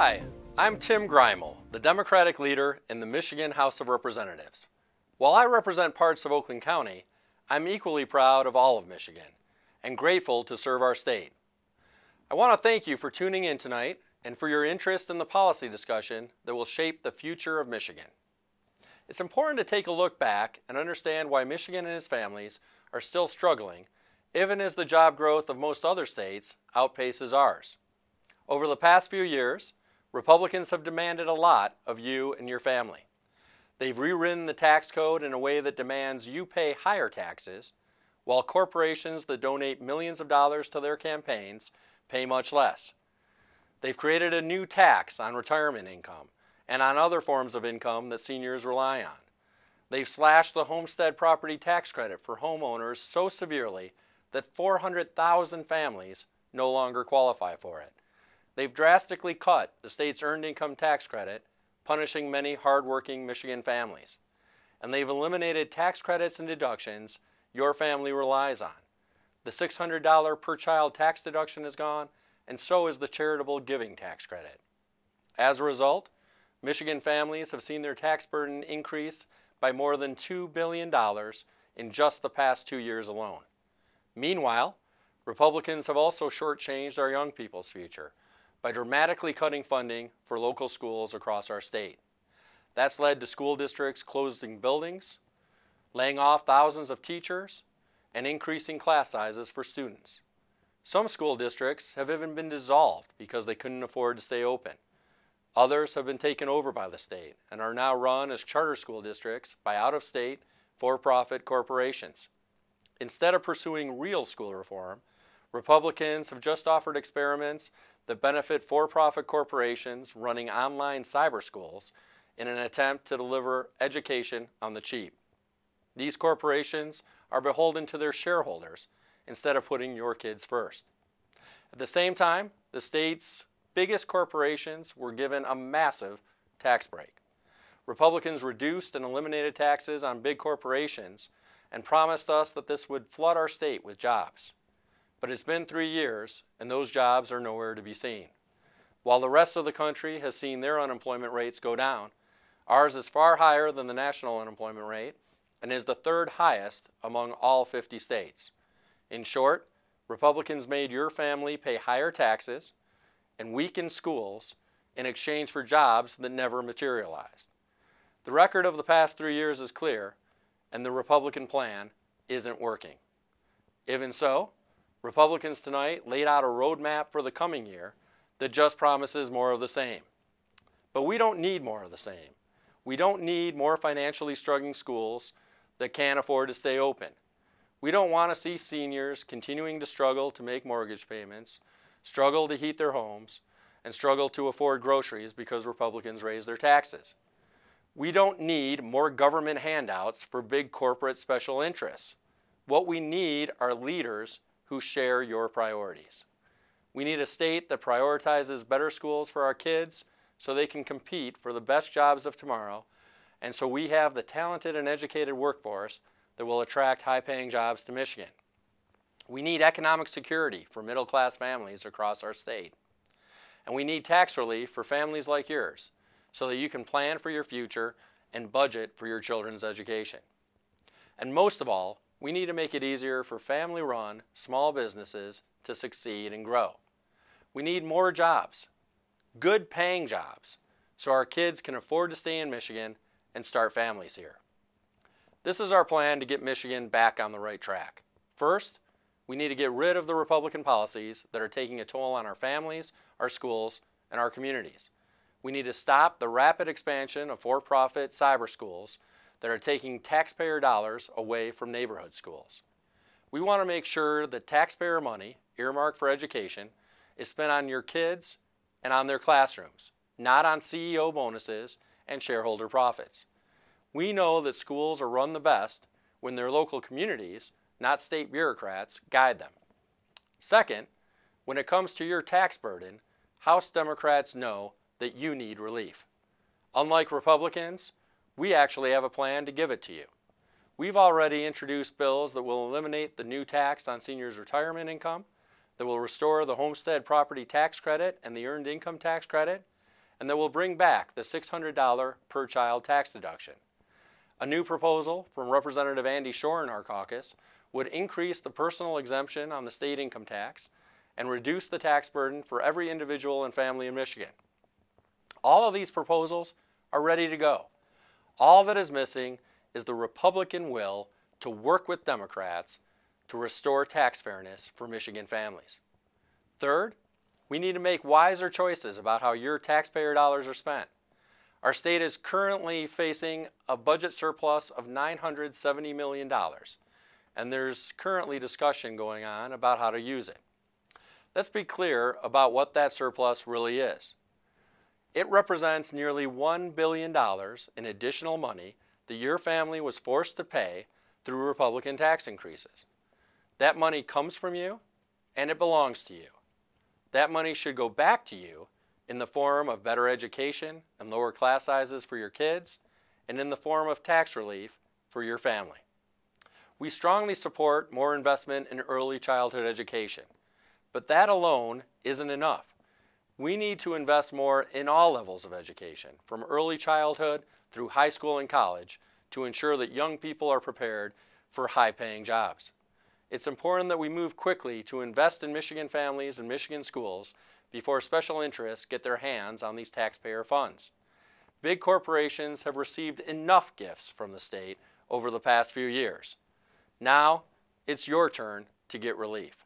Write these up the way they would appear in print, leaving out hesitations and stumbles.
Hi, I'm Tim Greimel, the Democratic leader in the Michigan House of Representatives. While I represent parts of Oakland County, I'm equally proud of all of Michigan and grateful to serve our state. I want to thank you for tuning in tonight and for your interest in the policy discussion that will shape the future of Michigan. It's important to take a look back and understand why Michigan and its families are still struggling, even as the job growth of most other states outpaces ours. Over the past few years, Republicans have demanded a lot of you and your family. They've rewritten the tax code in a way that demands you pay higher taxes, while corporations that donate millions of dollars to their campaigns pay much less. They've created a new tax on retirement income and on other forms of income that seniors rely on. They've slashed the homestead property tax credit for homeowners so severely that 400,000 families no longer qualify for it. They've drastically cut the state's earned income tax credit, punishing many hardworking Michigan families. And they've eliminated tax credits and deductions your family relies on. The $600 per child tax deduction is gone, and so is the charitable giving tax credit. As a result, Michigan families have seen their tax burden increase by more than $2 billion in just the past 2 years alone. Meanwhile, Republicans have also shortchanged our young people's future by dramatically cutting funding for local schools across our state. That's led to school districts closing buildings, laying off thousands of teachers, and increasing class sizes for students. Some school districts have even been dissolved because they couldn't afford to stay open. Others have been taken over by the state and are now run as charter school districts by out-of-state, for-profit corporations. Instead of pursuing real school reform, Republicans have just offered experiments that benefit for-profit corporations running online cyber schools in an attempt to deliver education on the cheap. These corporations are beholden to their shareholders instead of putting your kids first. At the same time, the state's biggest corporations were given a massive tax break. Republicans reduced and eliminated taxes on big corporations and promised us that this would flood our state with jobs. But it's been 3 years, and those jobs are nowhere to be seen. While the rest of the country has seen their unemployment rates go down, ours is far higher than the national unemployment rate and is the third highest among all 50 states. In short, Republicans made your family pay higher taxes and weaken schools in exchange for jobs that never materialized. The record of the past 3 years is clear, and the Republican plan isn't working. Even so, Republicans tonight laid out a roadmap for the coming year that just promises more of the same. But we don't need more of the same. We don't need more financially struggling schools that can't afford to stay open. We don't want to see seniors continuing to struggle to make mortgage payments, struggle to heat their homes, and struggle to afford groceries because Republicans raise their taxes. We don't need more government handouts for big corporate special interests. What we need are leaders who share your priorities. We need a state that prioritizes better schools for our kids so they can compete for the best jobs of tomorrow, and so we have the talented and educated workforce that will attract high-paying jobs to Michigan. We need economic security for middle-class families across our state. And we need tax relief for families like yours so that you can plan for your future and budget for your children's education. And most of all, we need to make it easier for family-run small businesses to succeed and grow. We need more jobs, good paying jobs, so our kids can afford to stay in Michigan and start families here. This is our plan to get Michigan back on the right track. First, we need to get rid of the Republican policies that are taking a toll on our families, our schools, and our communities. We need to stop the rapid expansion of for-profit cyber schools that are taking taxpayer dollars away from neighborhood schools. We want to make sure that taxpayer money, earmarked for education, is spent on your kids and on their classrooms, not on CEO bonuses and shareholder profits. We know that schools are run the best when their local communities, not state bureaucrats, guide them. Second, when it comes to your tax burden, House Democrats know that you need relief. Unlike Republicans, we actually have a plan to give it to you. We've already introduced bills that will eliminate the new tax on seniors' retirement income, that will restore the homestead property tax credit and the earned income tax credit, and that will bring back the $600 per child tax deduction. A new proposal from Representative Andy Shore in our caucus would increase the personal exemption on the state income tax and reduce the tax burden for every individual and family in Michigan. All of these proposals are ready to go. All that is missing is the Republican will to work with Democrats to restore tax fairness for Michigan families. Third, we need to make wiser choices about how your taxpayer dollars are spent. Our state is currently facing a budget surplus of $970 million, and there's currently discussion going on about how to use it. Let's be clear about what that surplus really is. It represents nearly $1 billion in additional money that your family was forced to pay through Republican tax increases. That money comes from you, and it belongs to you. That money should go back to you in the form of better education and lower class sizes for your kids, and in the form of tax relief for your family. We strongly support more investment in early childhood education, but that alone isn't enough. We need to invest more in all levels of education, from early childhood through high school and college, to ensure that young people are prepared for high-paying jobs. It's important that we move quickly to invest in Michigan families and Michigan schools before special interests get their hands on these taxpayer funds. Big corporations have received enough gifts from the state over the past few years. Now, it's your turn to get relief.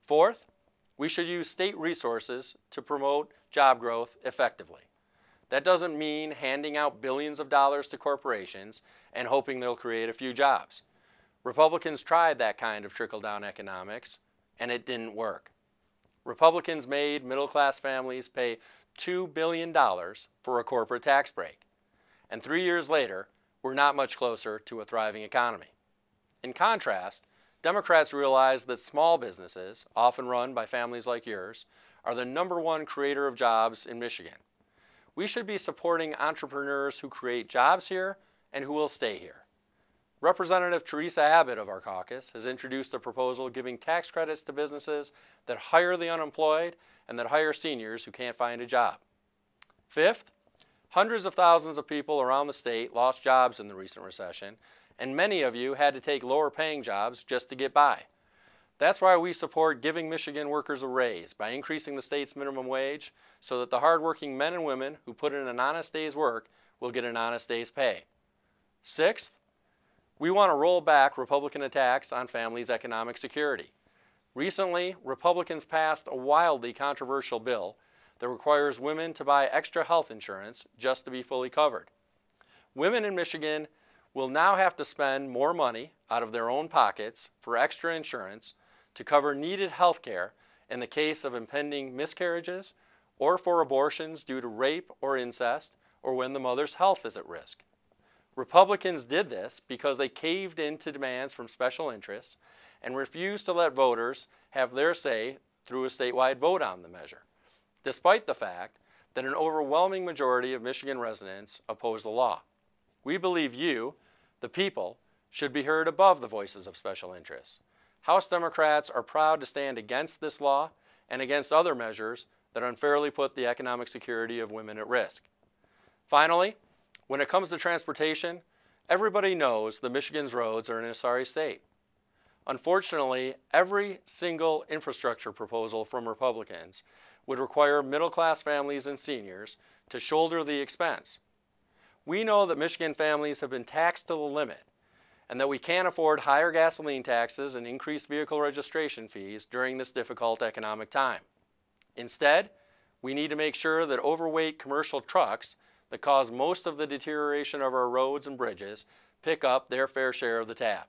Fourth, we should use state resources to promote job growth effectively. That doesn't mean handing out billions of dollars to corporations and hoping they'll create a few jobs. Republicans tried that kind of trickle-down economics, and it didn't work. Republicans made middle-class families pay $2 billion for a corporate tax break. And 3 years later, we're not much closer to a thriving economy. In contrast, Democrats realize that small businesses, often run by families like yours, are the #1 creator of jobs in Michigan. We should be supporting entrepreneurs who create jobs here and who will stay here. Representative Teresa Abbott of our caucus has introduced a proposal giving tax credits to businesses that hire the unemployed and that hire seniors who can't find a job. Fifth, hundreds of thousands of people around the state lost jobs in the recent recession, and many of you had to take lower-paying jobs just to get by. That's why we support giving Michigan workers a raise by increasing the state's minimum wage so that the hardworking men and women who put in an honest day's work will get an honest day's pay. Sixth, we want to roll back Republican attacks on families' economic security. Recently, Republicans passed a wildly controversial bill that requires women to buy extra health insurance just to be fully covered. Women in Michigan will now have to spend more money out of their own pockets for extra insurance to cover needed health care in the case of impending miscarriages or for abortions due to rape or incest or when the mother's health is at risk. Republicans did this because they caved into demands from special interests and refused to let voters have their say through a statewide vote on the measure, despite the fact that an overwhelming majority of Michigan residents oppose the law. We believe you, the people, should be heard above the voices of special interests. House Democrats are proud to stand against this law and against other measures that unfairly put the economic security of women at risk. Finally, when it comes to transportation, everybody knows that Michigan's roads are in a sorry state. Unfortunately, every single infrastructure proposal from Republicans would require middle-class families and seniors to shoulder the expense. We know that Michigan families have been taxed to the limit and that we can't afford higher gasoline taxes and increased vehicle registration fees during this difficult economic time. Instead, we need to make sure that overweight commercial trucks that cause most of the deterioration of our roads and bridges pick up their fair share of the tab.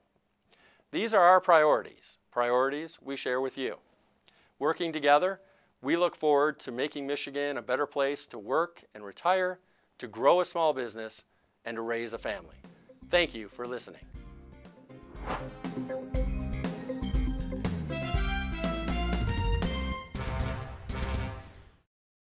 These are our priorities we share with you. Working together, we look forward to making Michigan a better place to work and retire, to grow a small business, and to raise a family. Thank you for listening.